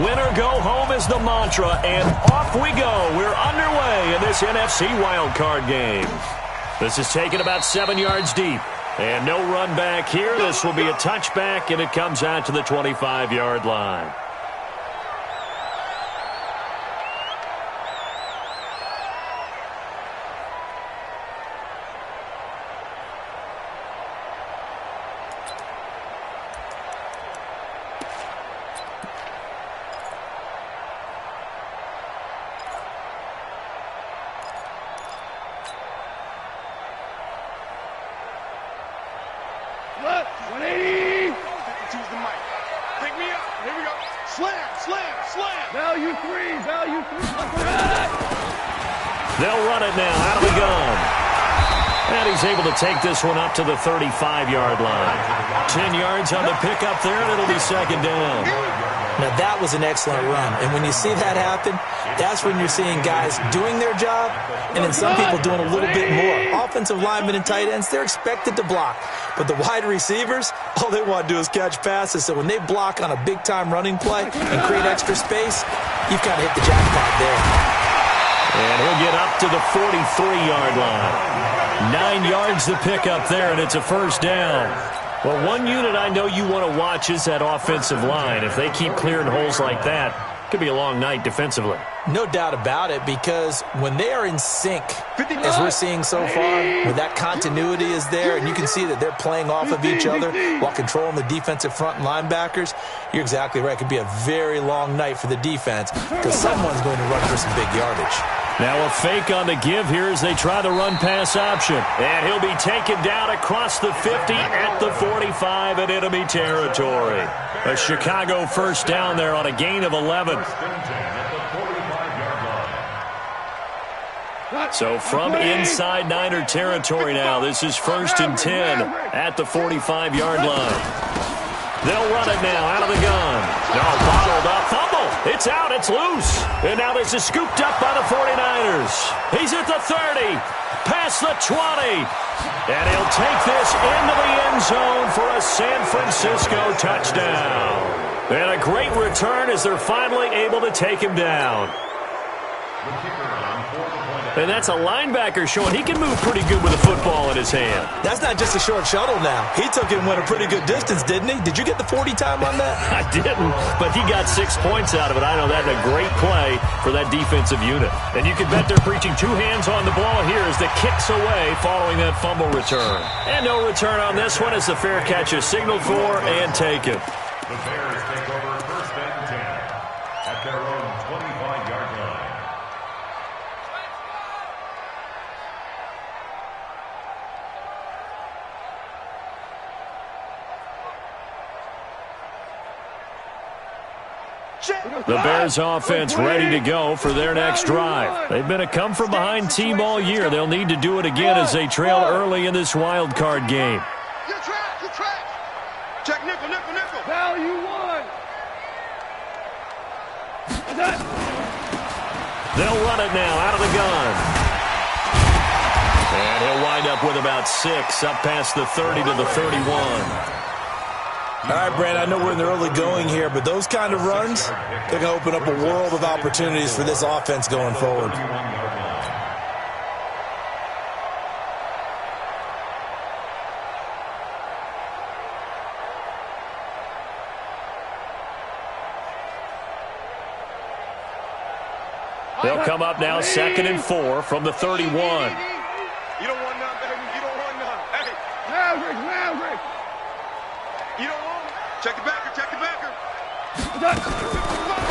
Win or go home is the mantra, and off we go. We're underway in this NFC wildcard game. This is taken about 7 yards deep. And no run back here. This will be a touchback, and it comes out to the 25-yard line. They'll run it now out of the gun. And he's able to take this one up to the 35-yard line. 10 yards on the pickup there, and it'll be second down. Now, that was an excellent run. And when you see that happen, that's when you're seeing guys doing their job and then some people doing a little bit more. Offensive linemen and tight ends, they're expected to block. But the wide receivers, all they want to do is catch passes. So when they block on a big-time running play and create extra space, you've got to hit the jackpot there. And he'll get up to the 43-yard line. 9 yards to pick up there, and it's a first down. Well, one unit I know you want to watch is that offensive line. If they keep clearing holes like that, it could be a long night defensively. No doubt about it, because when they are in sync, as we're seeing so far, when that continuity is there, and you can see that they're playing off of each other while controlling the defensive front linebackers, you're exactly right. It could be a very long night for the defense because someone's going to run for some big yardage. Now a fake on the give here as they try the run-pass option. And he'll be taken down across the 50 at the 45 in enemy territory. A Chicago first down there on a gain of 11. So from inside Niner territory now, this is 1st and 10 at the 45-yard line. They'll run it now out of the gun. No, bottled up. Fumble. It's out. It's loose. And now this is scooped up by the 49ers. He's at the 30. Past the 20. And he'll take this into the end zone for a San Francisco touchdown. And a great return as they're finally able to take him down. And that's a linebacker showing he can move pretty good with a football in his hand. That's not just a short shuttle now. He took it and went a pretty good distance, didn't he? Did you get the 40 time on that? I didn't, but he got 6 points out of it. I know that's a great play for that defensive unit. And you can bet they're preaching 2 hands on the ball here as the kick's away following that fumble return. And no return on this one as the fair catch is signaled for and taken. The Bears take over 1st and 10 at their own 25-yard line. The Bears offense ready to go for their next drive. They've been a come-from-behind team all year. They'll need to do it again as they trail early in this wild card game. Your track, your track. Check nickel, nickel, nickel. Value 1. They'll run it now out of the gun. And he'll wind up with about 6 up past the 30 to the 31. All right, Brand, I know we're in the early going here, but those kind of runs, they're going to open up a world of opportunities for this offense going forward. They'll come up now 2nd and 4 from the 31. You don't want none, baby. You don't want none. Hey. Maverick. You don't want it. Check the backer, check the backer.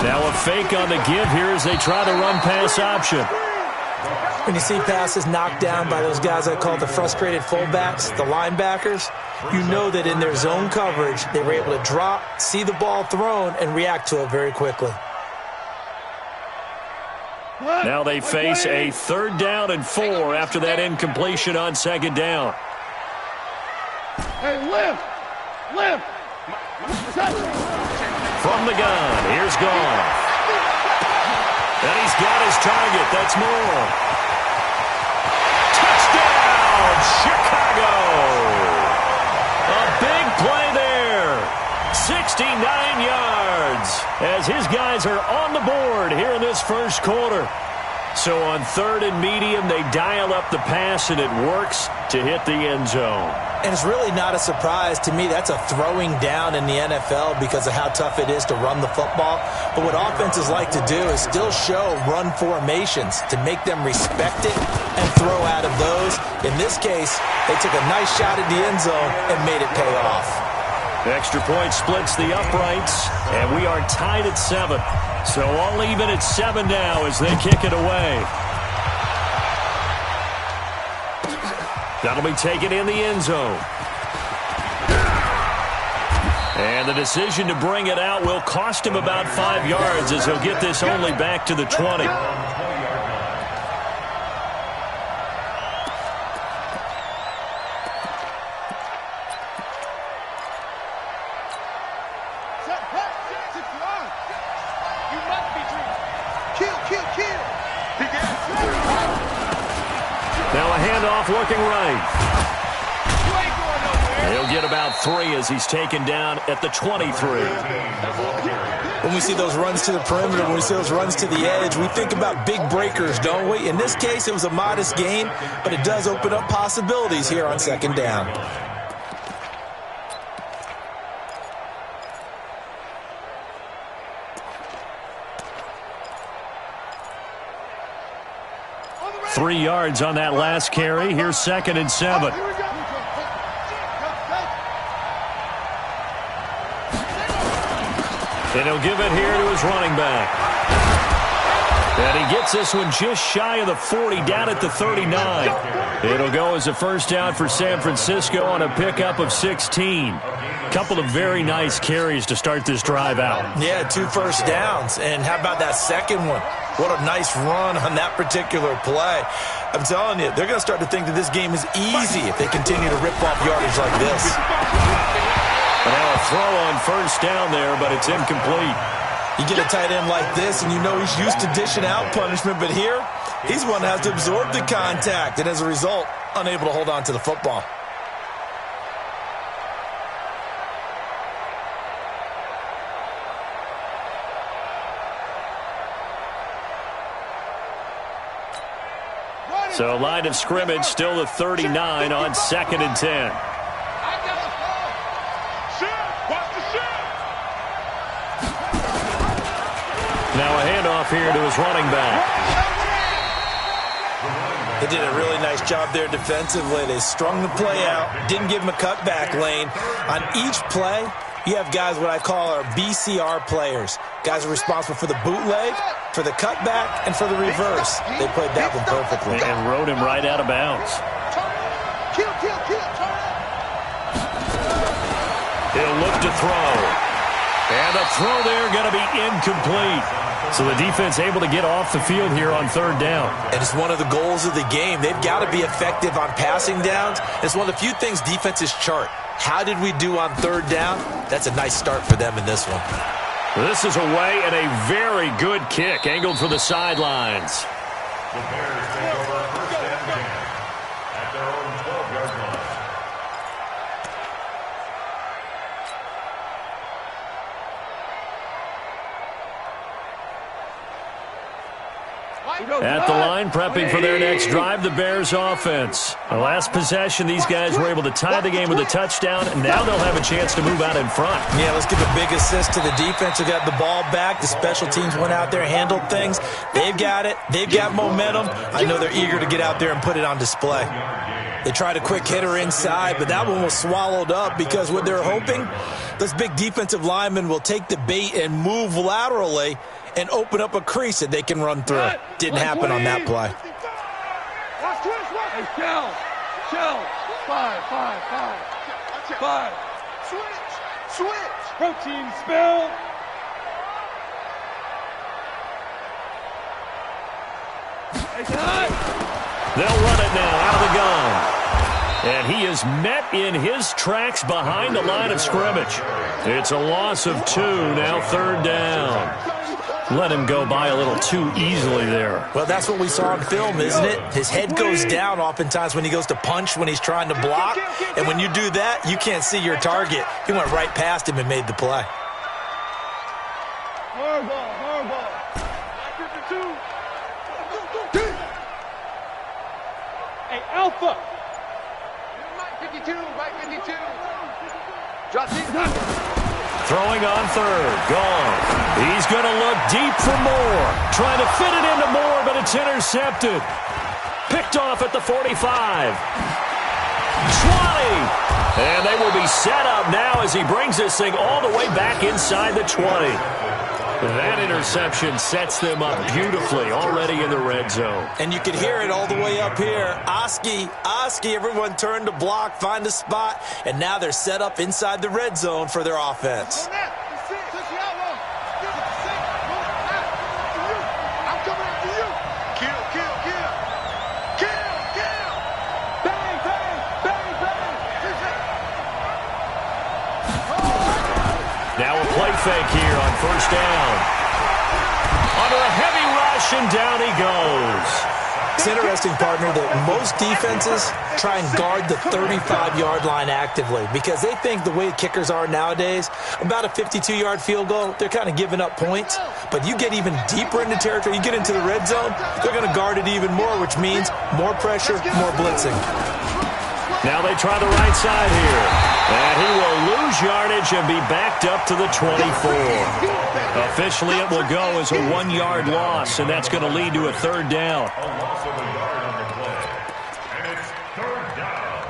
Now a fake on the give here as they try the run-pass option. When you see passes knocked down by those guys I call the frustrated fullbacks, the linebackers, you know that in their zone coverage, they were able to drop, see the ball thrown, and react to it very quickly. Now they face a 3rd down and 4 after that incompletion on 2nd down. Hey, lift. From the gun, here's Goff. And he's got his target. That's Moore. Touchdown, Chicago. A big play there. 69 yards. as his guys are on the board here in this first quarter. So on 3rd and medium, they dial up the pass, and it works to hit the end zone. And it's really not a surprise to me. That's a throwing down in the NFL because of how tough it is to run the football. But what offenses like to do is still show run formations to make them respect it and throw out of those. In this case, they took a nice shot at the end zone and made it pay off. Extra point splits the uprights, and we are tied at 7. So all even at 7 now as they kick it away. That'll be taken in the end zone. And the decision to bring it out will cost him about 5 yards as he'll get this only back to the 20. Now a handoff working right. He'll get about 3 as he's taken down at the 23. When we see those runs to the perimeter, when we see those runs to the edge, we think about big breakers, don't we? In this case, it was a modest gain, but it does open up possibilities here on 2nd down. Three yards on that last carry. Here's 2nd and 7. And he'll give it here to his running back. And he gets this one just shy of the 40, down at the 39. It'll go as a first down for San Francisco on a pickup of 16. Couple of very nice carries to start this drive out. Yeah, 2 first downs. And how about that second one? What a nice run on that particular play. I'm telling you, they're going to start to think that this game is easy if they continue to rip off yardage like this. Now a throw on first down there, but it's incomplete. You get a tight end like this, and you know he's used to dishing out punishment, but here, he's one that has to absorb the contact, and as a result, unable to hold on to the football. So line of scrimmage still the 39 on 2nd and 10. Now a handoff here to his running back. They did a really nice job there defensively. They strung the play out, didn't give him a cutback lane. On each play, you have guys what I call our BCR players. Guys are responsible for the bootleg, for the cutback, and for the reverse. They played that one perfectly. And rode him right out of bounds. He'll look to throw. And the throw there going to be incomplete. So the defense able to get off the field here on 3rd down. And it's one of the goals of the game. They've got to be effective on passing downs. It's one of the few things defenses chart. How did we do on 3rd down? That's a nice start for them in this one. This is away and a very good kick angled for the sidelines. The Bears take over 1st and 10 at their own 12-yard line. At the line, prepping for their next drive, the Bears offense. The last possession, these guys were able to tie the game with a touchdown, and now they'll have a chance to move out in front. Yeah, let's give a big assist to the defense who got the ball back. The special teams went out there, handled things. They've got it. They've got momentum. I know they're eager to get out there and put it on display. They tried a quick hitter inside, but that one was swallowed up because what they're hoping, this big defensive lineman will take the bait and move laterally and open up a crease that they can run through. Didn't happen on that play. Hey, Shell. 5. Switch. Protein spill. They'll run it now out of the gun. And he is met in his tracks behind the line of scrimmage. It's a loss of 2, now 3rd down. Let him go by a little too easily there. Well, that's what we saw on film, isn't it? His head goes down oftentimes when he goes to punch, when he's trying to block. And when you do that, you can't see your target. He went right past him and made the play. foot. Right 52, right 52. Drop deep. Throwing on third. Gone. He's going to look deep for Moore. Trying to fit it into Moore, but it's intercepted. Picked off at the 45. 20. And they will be set up now as he brings this thing all the way back inside the 20. That interception sets them up beautifully already in the red zone. And you could hear it all the way up here. Oski, everyone turned to block, find a spot, and now they're set up inside the red zone for their offense. Now a play fake here on first down. Under a heavy rush, and down he goes. It's interesting, partner, that most defenses try and guard the 35-yard line actively because they think the way kickers are nowadays, about a 52-yard field goal, they're kind of giving up points. But you get even deeper into territory, you get into the red zone, they're going to guard it even more, which means more pressure, more blitzing. Now they try the right side here. And he will lose yardage and be backed up to the 24. Officially, it will go as a 1-yard loss, and that's going to lead to a third down. A loss of a yard on the play. And it's third down.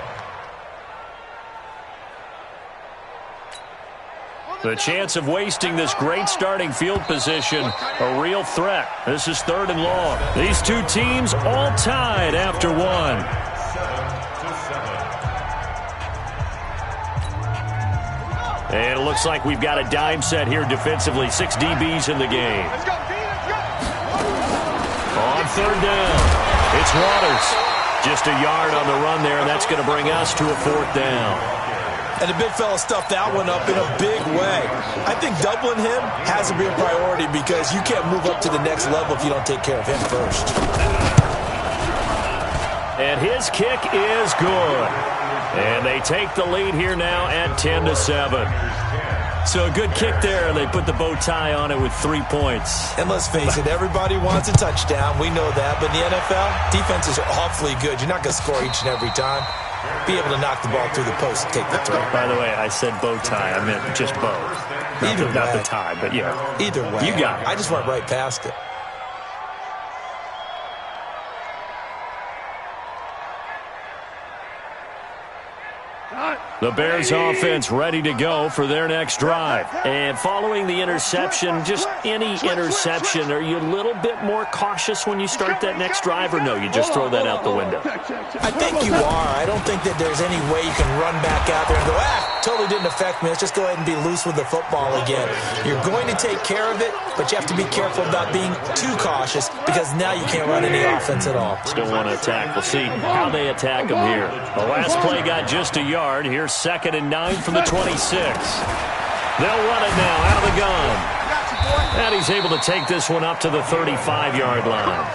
The chance of wasting this great starting field position, a real threat. This is third and long. These two teams all tied after one. 7-7. And it looks like we've got a dime set here defensively. 6 DBs in the game. On third down, it's Waters. Just a yard on the run there, and that's going to bring us to a fourth down. And the big fella stuffed that one up in a big way. I think doubling him has to be a priority because you can't move up to the next level if you don't take care of him first. And his kick is good. And they take the lead here now at 10-7. So a good kick there. They put the bow tie on it with 3 points. And let's face it, everybody wants a touchdown. We know that. But in the NFL, defenses are awfully good. You're not going to score each and every time. Be able to knock the ball through the post and take the throw. By the way, I said bow tie. I meant just bow. Not the tie, but yeah. Either way. You got it. I just went right past it. The Bears offense ready to go for their next drive. And following the interception, just any interception, are you a little bit more cautious when you start that next drive, or no, you just throw that out the window? I think you are. I don't think that there's any way you can run back out there and go, totally didn't affect me. Let's just go ahead and be loose with the football again. You're going to take care of it, but you have to be careful about being too cautious because now you can't run any offense at all. Still want to attack. We'll see how they attack them here. The last play got just a yard. Here's 2nd and 9 from the 26. They'll run it now out of the gun. And he's able to take this one up to the 35-yard line.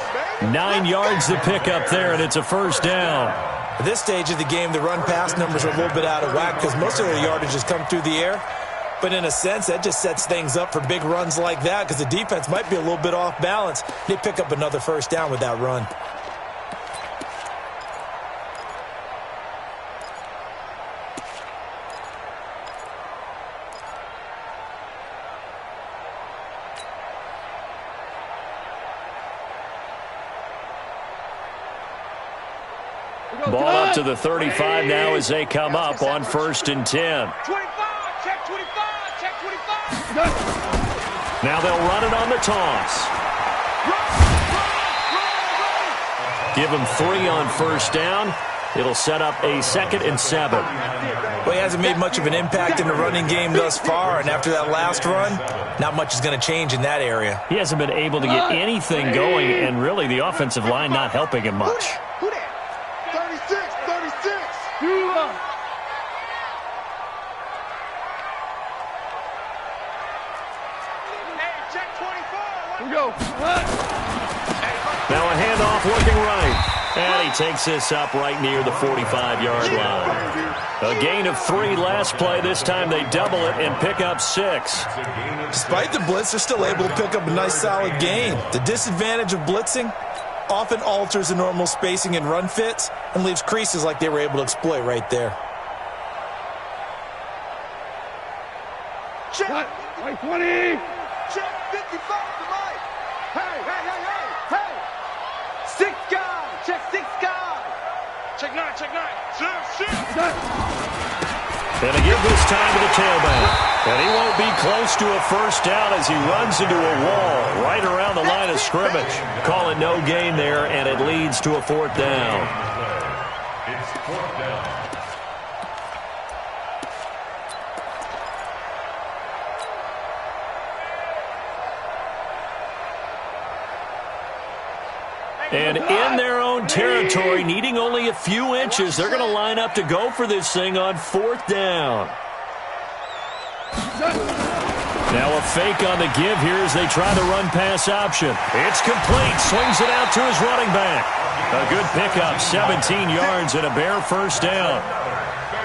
9 yards to pick up there, and it's a first down. At this stage of the game, the run-pass numbers are a little bit out of whack because most of their yardage has come through the air. But in a sense, that just sets things up for big runs like that because the defense might be a little bit off balance. They pick up another first down with that run. Ball up to the 35 now as they come up on 1st and 10. 25, check 25, check 25. Now they'll run it on the toss. Give him 3 on first down. It'll set up a 2nd and 7. Well, he hasn't made much of an impact in the running game thus far, and after that last run, not much is going to change in that area. He hasn't been able to get anything going, and really the offensive line not helping him much. 36. Hey, check 24. Here we go. Now a handoff looking right. And he takes this up right near the 45-yard line. A gain of 3 last play. This time they double it and pick up 6. Despite the blitz, they're still able to pick up a nice solid gain. The disadvantage of blitzing, often alters the normal spacing and run fits and leaves creases like they were able to exploit right there. Check. Right 20. Check 55 to Mike. Hey. 6 guys. Check 6 guys. Check 9. Shift. And a give this time to the tailback. And he won't be close to a first down as he runs into a wall right around the line of scrimmage. Call it no gain there, and it leads to a 4th down. It's 4th down. And in their own territory, needing only a few inches, they're going to line up to go for this thing on 4th down. Now a fake on the give here as they try the run-pass option. It's complete. Swings it out to his running back. A good pickup, 17 yards and a bare first down.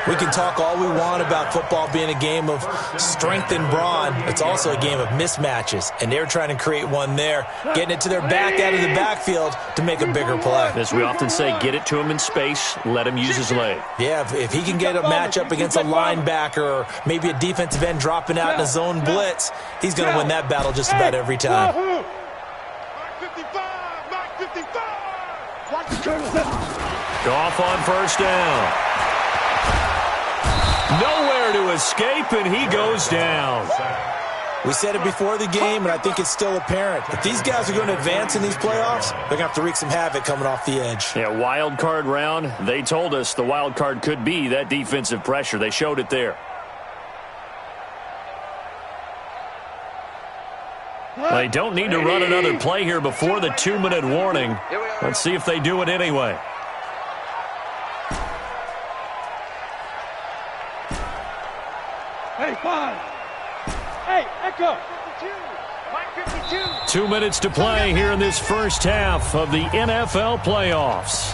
We can talk all we want about football being a game of strength and brawn. It's also a game of mismatches, and they're trying to create one there, getting it to their back out of the backfield to make a bigger play. As we often say, get it to him in space, let him use his leg. Yeah, if he can get a matchup against a linebacker or maybe a defensive end dropping out in a zone blitz, he's going to win that battle just about every time. Mike 55. Watch the turtle. Goff on first down. Nowhere to escape, and he goes down. We said it before the game, and I think it's still apparent. If these guys are going to advance in these playoffs, they're going to have to wreak some havoc coming off the edge. Yeah, wild card round. They told us the wild card could be that defensive pressure. They showed it there. They don't need to run another play here before the 2-minute warning. Let's see if they do it anyway. Hey, 5. Hey, Echo. 52. 2 minutes to play here in this first half of the NFL playoffs.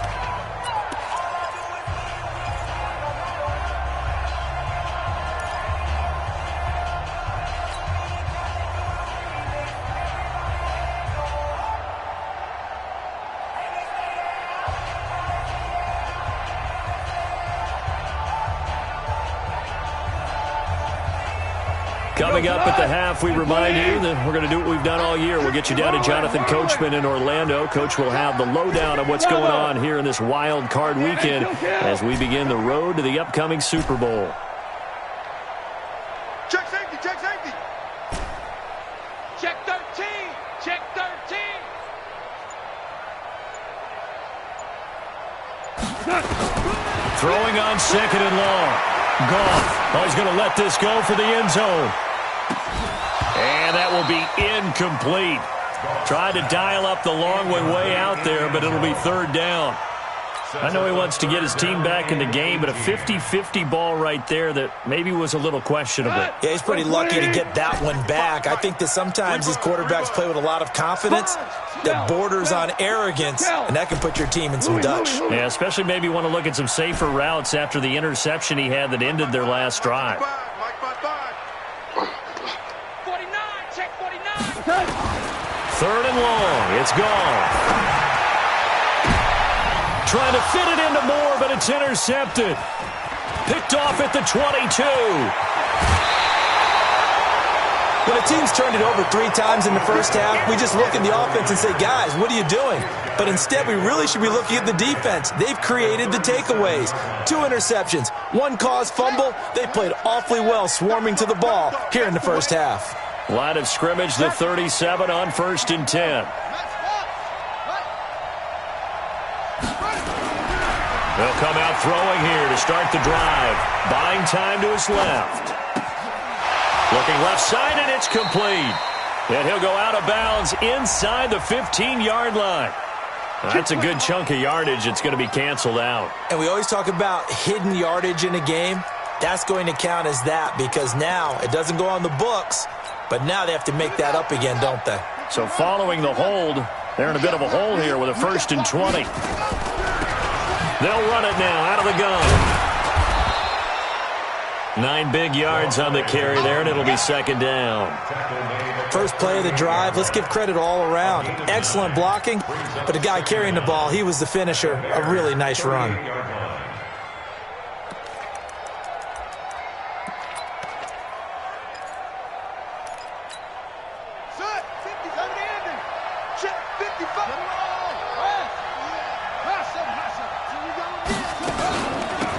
Coming up at the half, we remind you that we're going to do what we've done all year. We'll get you down to Jonathan Coachman in Orlando. Coach will have the lowdown of what's going on here in this wild card weekend as we begin the road to the upcoming Super Bowl. Check safety. Check 13. Check 13. Throwing on 2nd and long. Goff. Oh, he's going to let this go for the end zone. And that will be incomplete. Tried to dial up the long way out there, but it'll be 3rd down. I know he wants to get his team back in the game, but a 50-50 ball right there that maybe was a little questionable. Yeah, he's pretty lucky to get that one back. I think that sometimes these quarterbacks play with a lot of confidence that borders on arrogance, and that can put your team in some Dutch. Yeah, especially maybe want to look at some safer routes after the interception he had that ended their last drive. Mike 55. 49. Check 49. 3rd and long. It's gone. Trying to fit it into Moore, but it's intercepted. Picked off at the 22. When a team's turned it over 3 times in the first half, we just look at the offense and say, guys, what are you doing? But instead, we really should be looking at the defense. They've created the takeaways. 2 interceptions, 1 caused fumble. They played awfully well swarming to the ball here in the first half. Line of scrimmage, the 37 on 1st and 10. They'll come out throwing here to start the drive. Buying time to his left. Looking left side, and it's complete. And he'll go out of bounds inside the 15-yard line. That's a good chunk of yardage. It's going to be canceled out. And we always talk about hidden yardage in a game. That's going to count as that because now it doesn't go on the books, but now they have to make that up again, don't they? So following the hold, they're in a bit of a hole here with a 1st and 20. They'll run it now out of the gun. 9 big yards on the carry there, and it'll be second down. First play of the drive, let's give credit all around. Excellent blocking, but the guy carrying the ball, he was the finisher. A really nice run.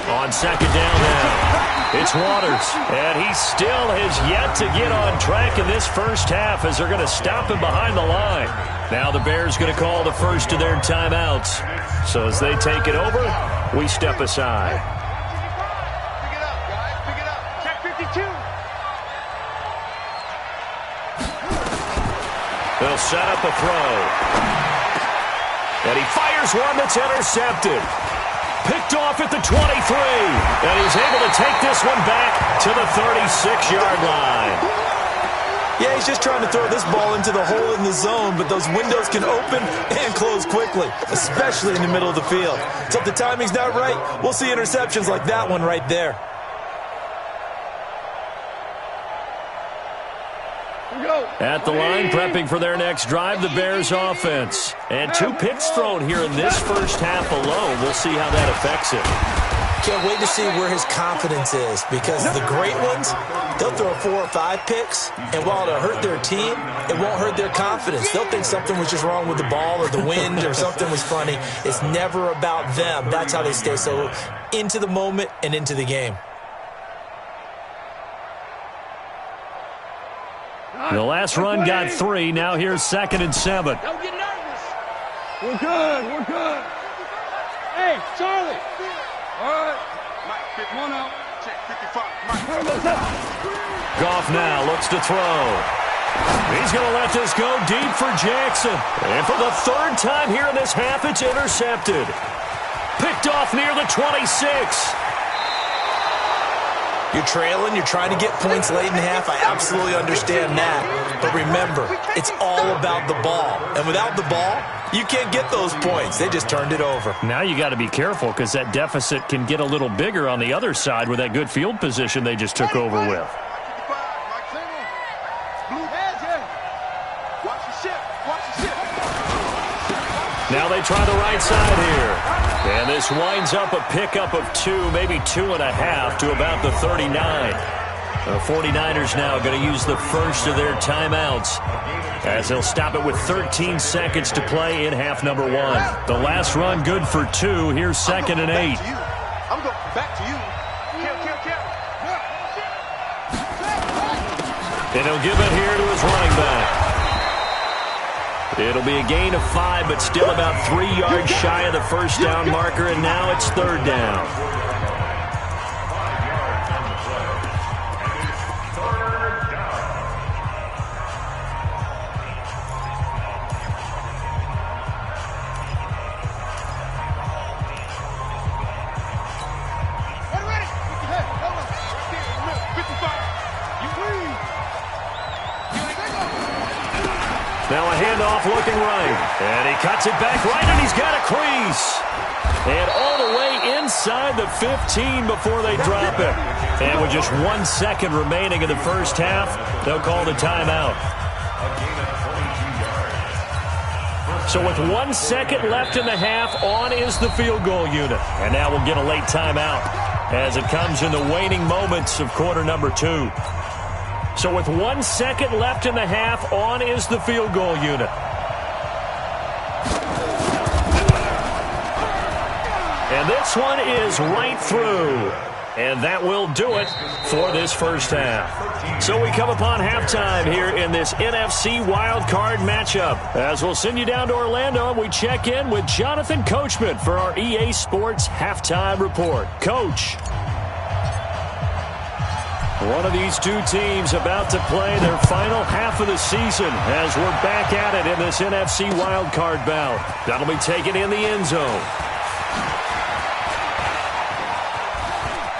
On second down now, it's Waters, and he still has yet to get on track in this first half as they're going to stop him behind the line. Now the Bears going to call the first of their timeouts. So as they take it over, we step aside. Pick it up, guys. Pick it up. Check 52. They'll set up a throw. And he fires one that's intercepted. Picked off at the 23, and he's able to take this one back to the 36-yard line. Yeah, he's just trying to throw this ball into the hole in the zone, but those windows can open and close quickly, especially in the middle of the field. So if the timing's not right, we'll see interceptions like that one right there. At the line, prepping for their next drive, the Bears offense. And 2 picks thrown here in this first half alone. We'll see how that affects it. Can't wait to see where his confidence is, because the great ones, they'll throw 4 or 5 picks, and while it'll hurt their team, it won't hurt their confidence. They'll think something was just wrong with the ball or the wind or something was funny. It's never about them. That's how they stay so into the moment and into the game. The last run got 3. Now here's 2nd and 7. Don't get nervous. We're good. We're good. Hey, Charlie. All right. Mike, 51 out. Check 55. Mike. Goff now looks to throw. He's going to let this go deep for Jackson. And for the 3rd time here in this half, it's intercepted. Picked off near the 26. You're trailing, you're trying to get points late in half. I absolutely understand that. But remember, it's all about the ball. And without the ball, you can't get those points. They just turned it over. Now you got to be careful because that deficit can get a little bigger on the other side with that good field position they just took over with. Now they try the right side here. And this winds up a pickup of 2, maybe 2.5 to about the 39. The 49ers now going to use the first of their timeouts as they'll stop it with 13 seconds to play in half number 1. The last run good for 2. Here's 2nd and 8. I'm going back to you. And he'll give it here to his running back. It'll be a gain of 5, but still about 3 yards shy of the first down marker, and now it's 3rd down. Now a handoff looking right. And he cuts it back right, and he's got a crease. And all the way inside the 15 before they drop it. And with just 1 second remaining in the first half, they'll call the timeout. So with 1 second left in the half, on is the field goal unit. And now we'll get a late timeout as it comes in the waning moments of quarter number 2. So with 1 second left in the half, on is the field goal unit. And this one is right through. And that will do it for this first half. So we come upon halftime here in this NFC wildcard matchup. As we'll send you down to Orlando, and we check in with Jonathan Coachman for our EA Sports Halftime Report. Coach. One of these two teams about to play their final half of the season as we're back at it in this NFC wildcard bout. That'll be taken in the end zone.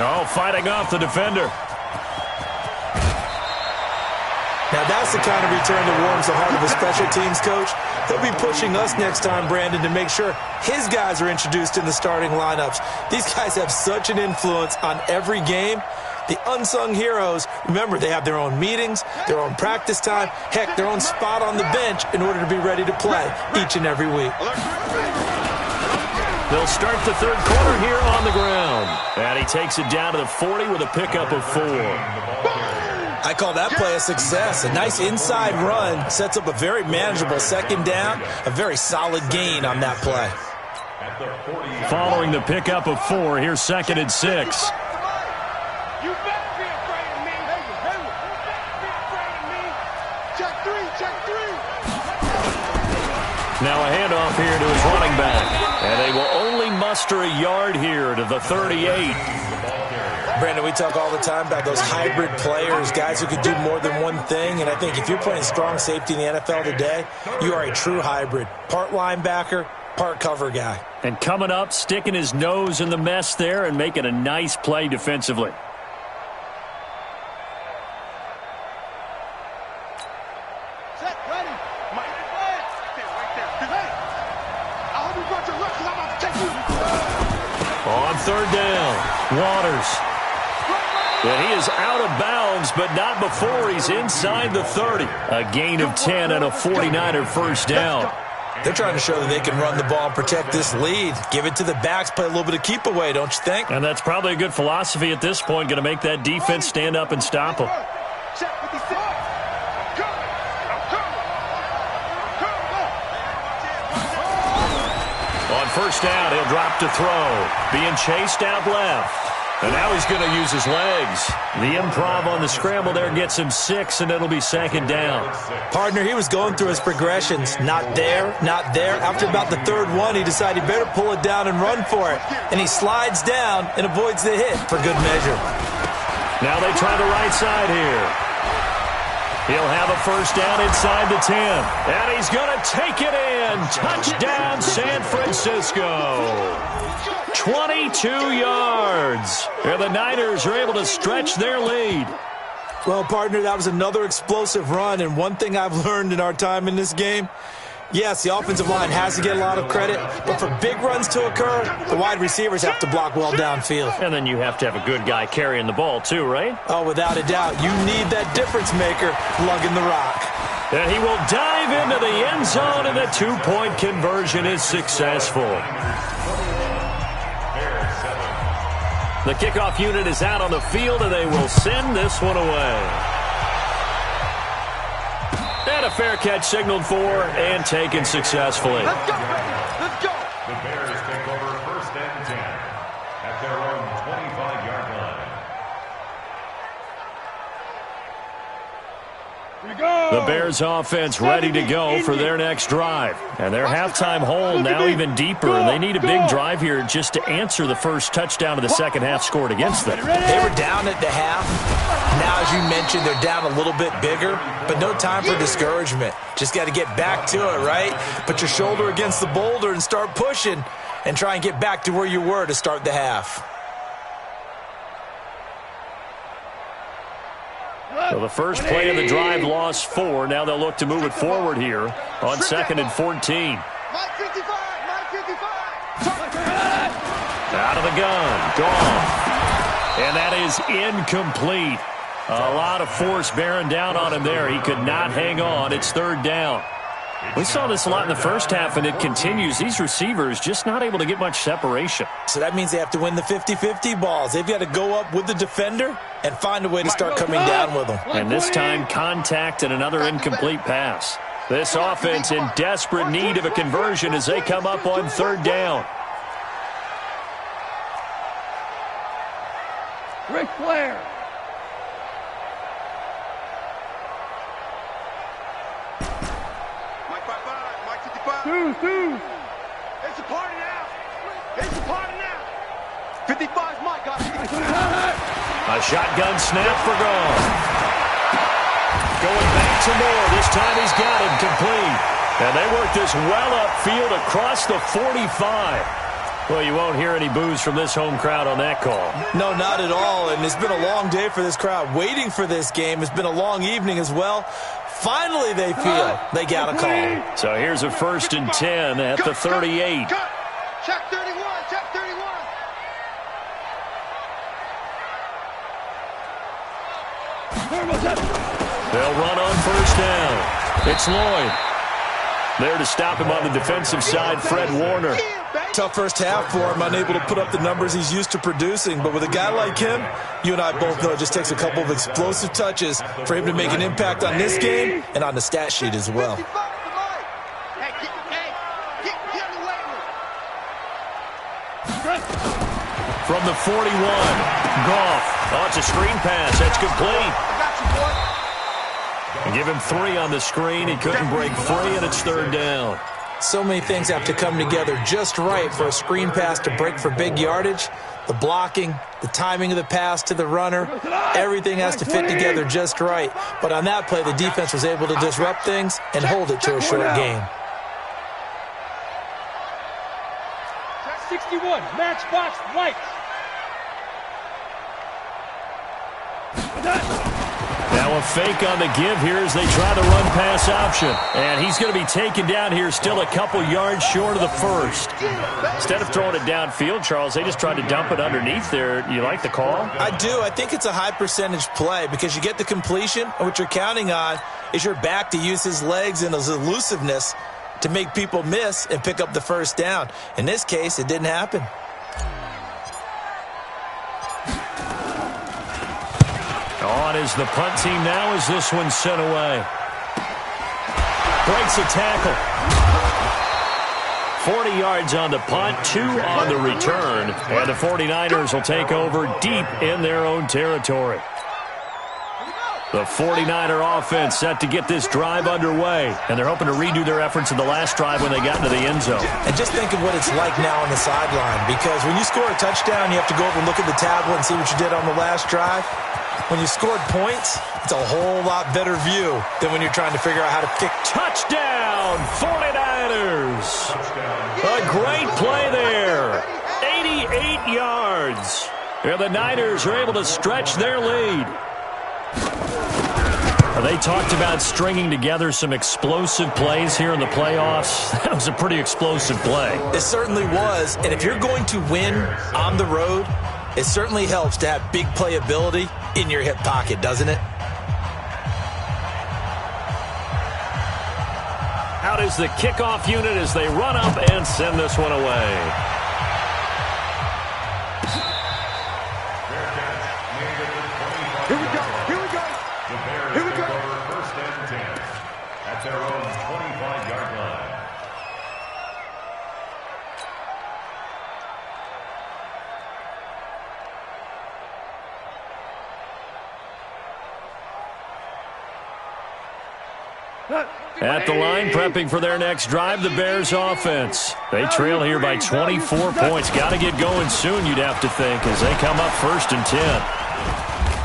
Oh, fighting off the defender. Now that's the kind of return that warms the heart of a special teams coach. He'll be pushing us next time, Brandon, to make sure his guys are introduced in the starting lineups. These guys have such an influence on every game. The unsung heroes, remember, they have their own meetings, their own practice time, heck, their own spot on the bench in order to be ready to play each and every week. They'll start the third quarter here on the ground. And he takes it down to the 40 with a pickup of 4. I call that play a success. A nice inside run sets up a very manageable second down, a very solid gain on that play. Following the pickup of 4, here's 2nd and 6. You better be afraid of me. You better be afraid of me. Check 3, check 3. Now a handoff here to his running back. And they will only muster a yard here to the 38. Brandon, we talk all the time about those hybrid players, guys who could do more than one thing. And I think if you're playing strong safety in the NFL today, you are a true hybrid. Part linebacker, part cover guy. And coming up, sticking his nose in the mess there and making a nice play defensively. Set, ready. Mike, right there. Hey, I hope you brought your luck because I'm about to take you. On third down, Waters. And he is out of bounds, but not before he's inside the 30. A gain of 10 and a 49er first down. They're trying to show that they can run the ball and protect this lead. Give it to the backs, play a little bit of keep away, don't you think? And that's probably a good philosophy at this point, going to make that defense stand up and stop him. Check 56. On first down, he'll drop to throw. Being chased out left. And now he's going to use his legs. The improv on the scramble there gets him 6, and it'll be 2nd down. Partner, he was going through his progressions. Not there, not there. After about the third one, he decided he better pull it down and run for it. And he slides down and avoids the hit for good measure. Now they try the right side here. He'll have a first down inside the 10. And he's going to take it in. Touchdown, San Francisco. 22 yards. And the Niners are able to stretch their lead. Well, partner, that was another explosive run. And one thing I've learned in our time in this game, yes, the offensive line has to get a lot of credit, but for big runs to occur, the wide receivers have to block well downfield. And then you have to have a good guy carrying the ball too, right? Oh, without a doubt. You need that difference maker lugging the rock. And he will dive into the end zone, and the 2-point conversion is successful. The kickoff unit is out on the field, and they will send this one away. And a fair catch signaled for and taken successfully. Let's go, let's go. The Bears take over 1st and 10 at their own 25-yard line. The Bears offense ready to go for their next drive. And their halftime hole now even deeper. And they need a big drive here just to answer the first touchdown of the second half scored against them. They were down at the half. Now, as you mentioned, they're down a little bit bigger, but no time for discouragement. Just got to get back to it, right? Put your shoulder against the boulder and start pushing and try and get back to where you were to start the half. So the first play of the drive lost 4. Now they'll look to move it forward here on 2nd and 14. Mike 55, Mike 55. Out of the gun, gone. And that is incomplete. A lot of force bearing down on him there. He could not hang on. It's 3rd down. We saw this a lot in the first half, and it continues. These receivers just not able to get much separation. So that means they have to win the 50-50 balls. They've got to go up with the defender and find a way to start coming down with them. And this time, contact and another incomplete pass. This offense in desperate need of a conversion as they come up on 3rd down. Ric Flair. Mike 55, Mike 55. Two. It's a party now. It's a party now. 55's Mike, got 55. A shotgun snap for gone. Going back to Moore. This time he's got him complete. And they work this well upfield across the 45. Well, you won't hear any boos from this home crowd on that call. No, not at all. And it's been a long day for this crowd. Waiting for this game. It's been a long evening as well. Finally, they feel they got a call. So here's a 1st and 10 at the 38. Cut. Check 31, check 31. They'll run on first down. It's Lloyd. There to stop him on the defensive side, Fred Warner. Tough first half for him, unable to put up the numbers he's used to producing. But with a guy like him, you and I both know it just takes a couple of explosive touches for him to make an impact on this game and on the stat sheet as well. From the 41, Goff. Oh, it's a screen pass. That's complete. Give him 3 on the screen. He couldn't break free, and it's third down. So many things have to come together just right for a screen pass to break for big yardage. The blocking, the timing of the pass to the runner, everything has to fit together just right. But on that play, the defense was able to disrupt things and hold it to a short game. 61, matchbox lights. Now a fake on the give here as they try to run pass option. And he's going to be taken down here still a couple yards short of the first. Instead of throwing it downfield, Charles, they just tried to dump it underneath there. You like the call? I do. I think it's a high percentage play because you get the completion, and what you're counting on is your back to use his legs and his elusiveness to make people miss and pick up the first down. In this case, it didn't happen. On is the punt team now as this one's sent away. Breaks a tackle. 40 yards on the punt, 2 on the return. And the 49ers will take over deep in their own territory. The 49er offense set to get this drive underway. And they're hoping to redo their efforts in the last drive when they got into the end zone. And just think of what it's like now on the sideline. Because when you score a touchdown, you have to go over and look at the tablet and see what you did on the last drive. When you scored points, it's a whole lot better view than when you're trying to figure out how to kick. Touchdown, 49ers. A great play there. 88 yards. And the Niners are able to stretch their lead. They talked about stringing together some explosive plays here in the playoffs. That was a pretty explosive play. It certainly was. And if you're going to win on the road, it certainly helps to have big playability in your hip pocket, doesn't it? Out is the kickoff unit as they run up and send this one away. Here we go. Here we go. The Bears Here we go. take over first and 10 at their own 25-yard line. At the line, prepping for their next drive, the Bears offense. They trail here by 24 points. Got to get going soon, you'd have to think, as they come up first and 10.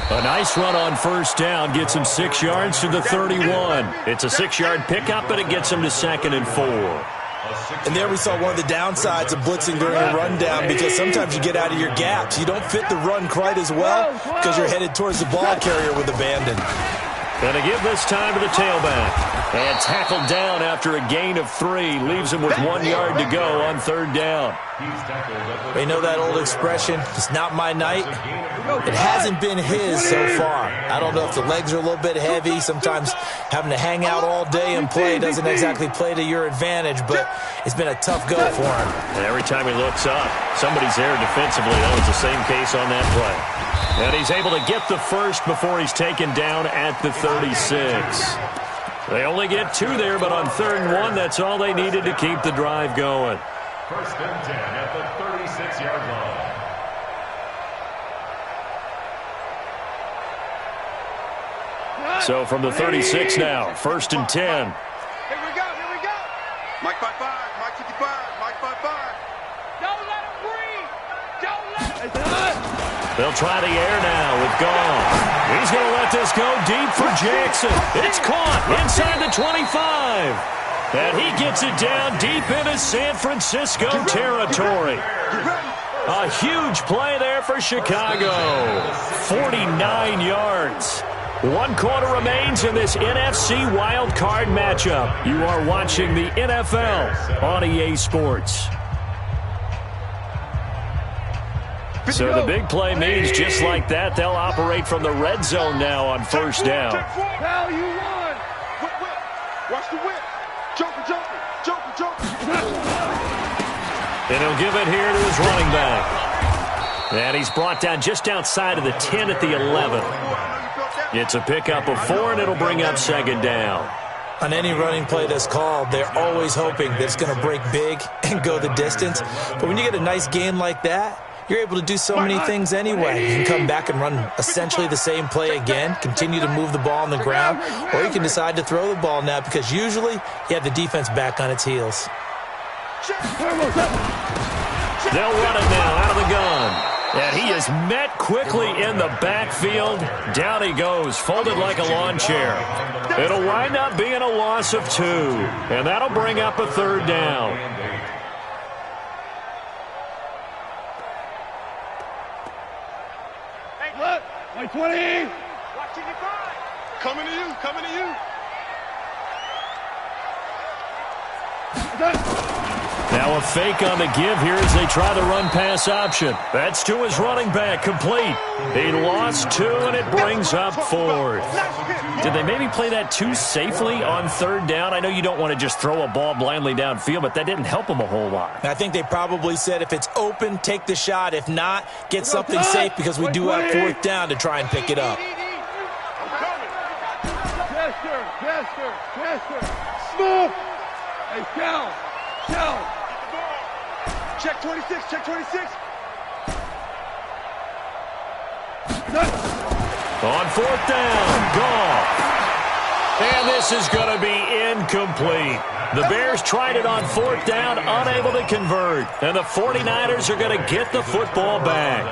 A nice run on first down gets him 6 yards to the 31. It's a 6-yard pickup, but it gets him to 2nd and 4. And there we saw one of the downsides of blitzing during a rundown because sometimes you get out of your gaps. You don't fit the run quite as well because you're headed towards the ball carrier with abandon. And to give this time to the tailback. And tackled down after a gain of 3. Leaves him with 1 yard to go on third down. You know that old expression, it's not my night? It hasn't been his so far. I don't know if the legs are a little bit heavy. Sometimes having to hang out all day and play doesn't exactly play to your advantage, but it's been a tough go for him. And every time he looks up, somebody's there defensively. That was the same case on that play. And he's able to get the first before he's taken down at the 36. They only get 2 there, but on 3rd and 1, that's all they needed to keep the drive going. First and 10 at the 36-yard line. So from the 36 now, 1st and 10. Here we go. Here we go. Mike 5-5. Mike 55. Mike 5-5. Don't let him breathe. Don't let him. They'll try the air now with Goff. He's going to let this go deep for Jackson. It's caught inside the 25. And he gets it down deep into San Francisco territory. A huge play there for Chicago. 49 yards. 1 quarter remains in this NFC wild card matchup. You are watching the NFL on EA Sports. So the big play means just like that, they'll operate from the red zone now on first down. Now you won. Whip. Watch the whip. Joker. And he'll give it here to his running back. And he's brought down just outside of the 10 at the 11. It's a pickup of 4, and it'll bring up second down. On any running play that's called, they're always hoping that it's going to break big and go the distance. But when you get a nice gain like that, you're able to do so many things anyway. You can come back and run essentially the same play again, continue to move the ball on the ground, or you can decide to throw the ball now because usually you have the defense back on its heels. They'll run it now out of the gun. And he is met quickly in the backfield. Down he goes, folded like a lawn chair. It'll wind up being a loss of 2. And that'll bring up a third down. Hey, look. 20. Watch it, coming to you. Now a fake on the give here as they try the run-pass option. That's to his running back, complete. He lost 2, and it brings up 4th. Did they maybe play that too safely on third down? I know you don't want to just throw a ball blindly downfield, but that didn't help him a whole lot. I think they probably said if it's open, take the shot. If not, get something safe because we do have fourth down to try and pick it up. Chester. Smooth. Hey, down. Check 26. On fourth down, Goff. And this is going to be incomplete. The Bears tried it on fourth down, unable to convert. And the 49ers are going to get the football back.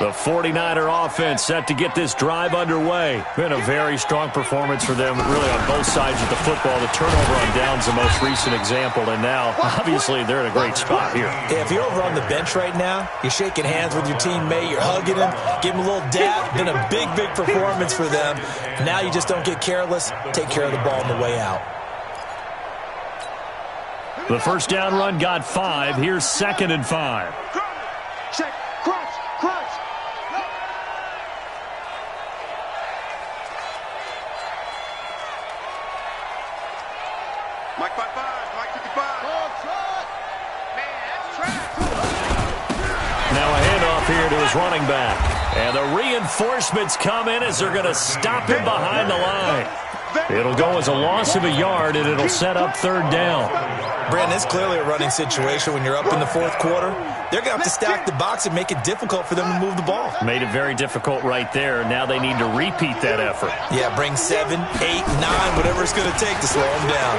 The 49er offense set to get this drive underway. Been a very strong performance for them, really on both sides of the football. The turnover on downs the most recent example, and now, obviously, they're in a great spot here. Yeah, if you're over on the bench right now, you're shaking hands with your teammate, you're hugging him, give him a little dap. Been a big performance for them. Now you just don't get careless. Take care of the ball on the way out. The first down run got 5. Here's 2nd and 5. Check, crunch. Mike 55, Mike 55. Man, that's trash. Now a handoff here to his running back. And the reinforcements come in as they're going to stop him behind the line. It'll go as a loss of a yard, and it'll set up third down. Brandon, it's clearly a running situation when you're up in the fourth quarter. They're going to have to stack the box and make it difficult for them to move the ball. Made it very difficult right there. Now they need to repeat that effort. Yeah, bring 7, 8, 9, whatever it's going to take to slow them down.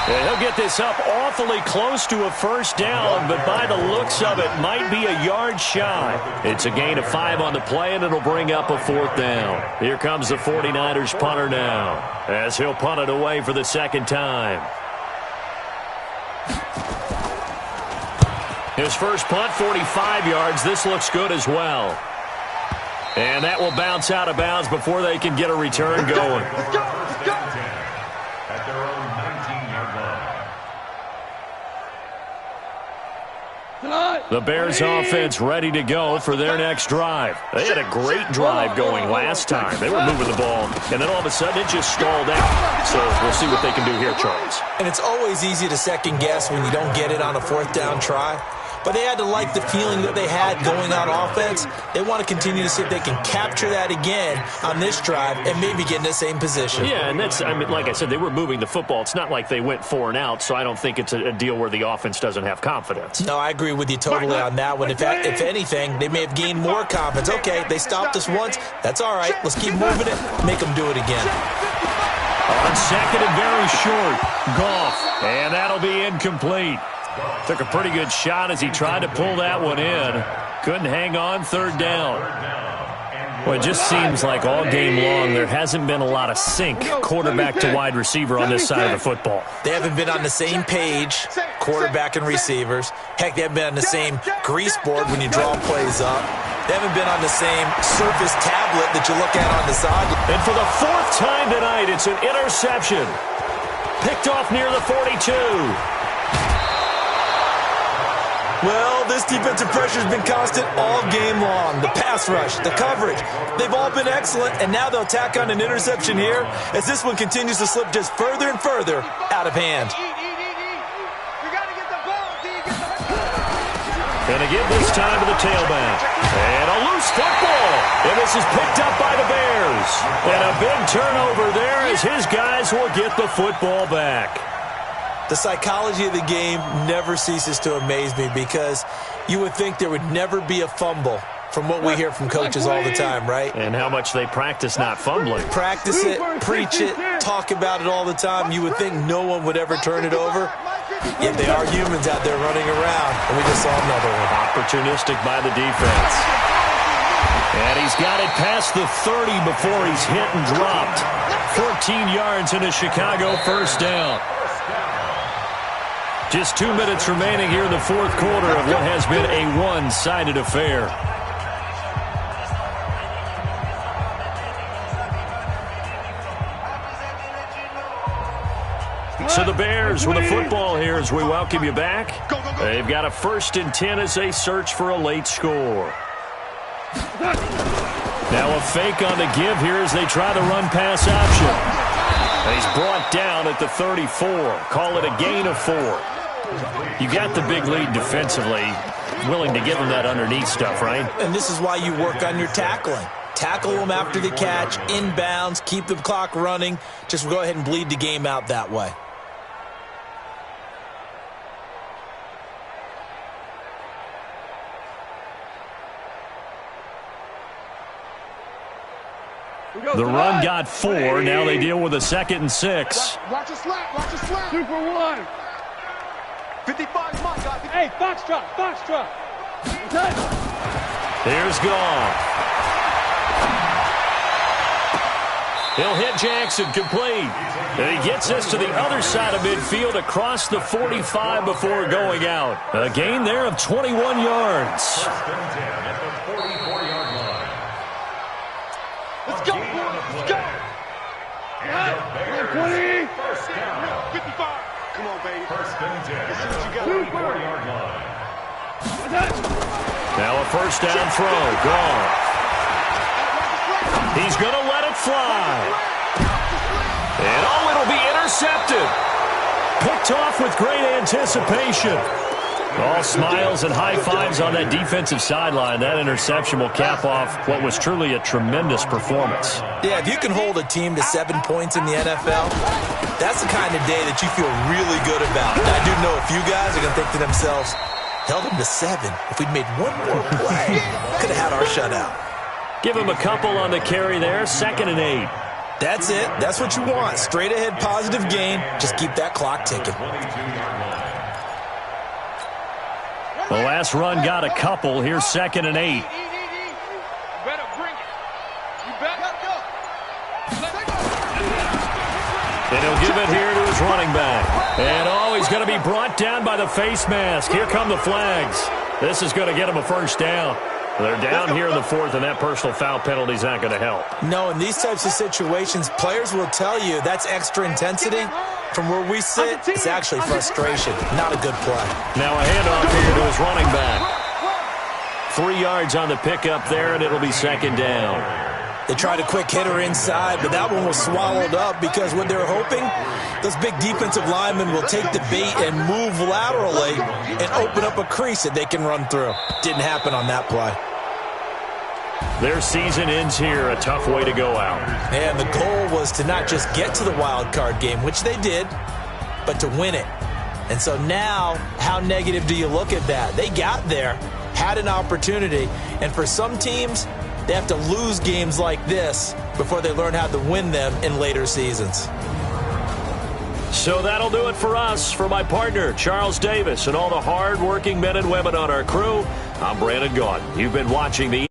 And he'll get this up awfully close to a first down, but by the looks of it, might be a yard shy. It's a gain of 5 on the play, and it'll bring up a fourth down. Here comes the 49ers punter now, as he'll punt it away for the second time. His first punt, 45 yards. This looks good as well. And that will bounce out of bounds before they can get a return going. At their own 19-yard line. The Bears offense ready to go for their next drive. They had a great drive going last time. They were moving the ball, and then all of a sudden it just stalled out. So we'll see what they can do here, Charles. And it's always easy to second guess when you don't get it on a fourth down try. But they had to like the feeling that they had going on offense. They want to continue to see if they can capture that again on this drive and maybe get in the same position. Yeah, and that's, I mean, like I said, they were moving the football. It's not like they went 4 and out, so I don't think it's a deal where the offense doesn't have confidence. No, I agree with you totally on that one. If anything, they may have gained more confidence. Okay, they stopped us once. That's all right. Let's keep moving it. Make them do it again. On second and very short, Goff, and that'll be incomplete. Took a pretty good shot as he tried to pull that one in. Couldn't hang on, third down. Well, it just seems like all game long there hasn't been a lot of sync quarterback to wide receiver on this side of the football. They haven't been on the same page, quarterback and receivers. Heck, they haven't been on the same grease board when you draw plays up. They haven't been on the same Surface tablet that you look at on the side. And for the 4th time tonight, it's an interception. Picked off near the 42. Well, this defensive pressure has been constant all game long. The pass rush, the coverage, they've all been excellent, and now they'll tack on an interception here as this one continues to slip just further and further out of hand. Going to give this time to the tailback. And a loose football. And this is picked up by the Bears. And a big turnover there as his guys will get the football back. The psychology of the game never ceases to amaze me because you would think there would never be a fumble from what we hear from coaches all the time, right? And how much they practice not fumbling. Practice it, preach it, talk about it all the time. You would think no one would ever turn it over. Yet they are humans out there running around, and we just saw another one. Opportunistic by the defense. And he's got it past the 30 before he's hit and dropped. 14 yards in a Chicago first down. Just 2 minutes remaining here in the fourth quarter of what has been a one-sided affair. So the Bears with a football here as we welcome you back. They've got a 1st and 10 as they search for a late score. Now a fake on the give here as they try the run-pass option. And he's brought down at the 34. Call it a gain of 4. You got the big lead defensively. Willing to give them that underneath stuff, right? And this is why you work on your tackling. Tackle them after the catch, inbounds, keep the clock running. Just go ahead and bleed the game out that way. The run got 4. Now they deal with a 2nd and 6. Watch a slap. Watch a slap. 2 for 1. 55, Mike. Hey, Foxtrot. Here's Goff. He'll hit Jackson complete. And he gets us to the other side of midfield across the 45 before going out. A gain there of 21 yards. Let's go, boys. Let's go. 20. 55. Come on, baby. Let's see what you got. 44-yard line. Now a first down throw. Goff. He's going to let it fly. And oh, it'll be intercepted. Picked off with great anticipation. All smiles and high fives on that defensive sideline. That interception will cap off what was truly a tremendous performance. Yeah, if you can hold a team to 7 points in the NFL, that's the kind of day that you feel really good about. And I do know a few guys are going to think to themselves, held them to 7. If we'd made one more play, could have had our shutout. Give him a couple on the carry there. 2nd and 8. That's it. That's what you want. Straight ahead positive gain. Just keep that clock ticking. The last run got a couple. Here's 2nd and 8. You better bring it. You better go. And he'll give it here to his running back. And oh, he's going to be brought down by the face mask. Here come the flags. This is going to get him a first down. They're down here in the 4th, and that personal foul penalty is not going to help. No, in these types of situations, players will tell you that's extra intensity. From where we sit, it's actually frustration. Not a good play. Now a handoff here to his running back. 3 yards on the pickup there, and it'll be 2nd down. They tried a quick hitter inside, but that one was swallowed up because what they're hoping, those big defensive linemen will take the bait and move laterally and open up a crease that they can run through. Didn't happen on that play. Their season ends here, a tough way to go out. And the goal was to not just get to the wild card game, which they did, but to win it. And so now, how negative do you look at that? They got there, had an opportunity, and for some teams, they have to lose games like this before they learn how to win them in later seasons. So that'll do it for us. For my partner, Charles Davis, and all the hard-working men and women on our crew, I'm Brandon Gaudin. You've been watching the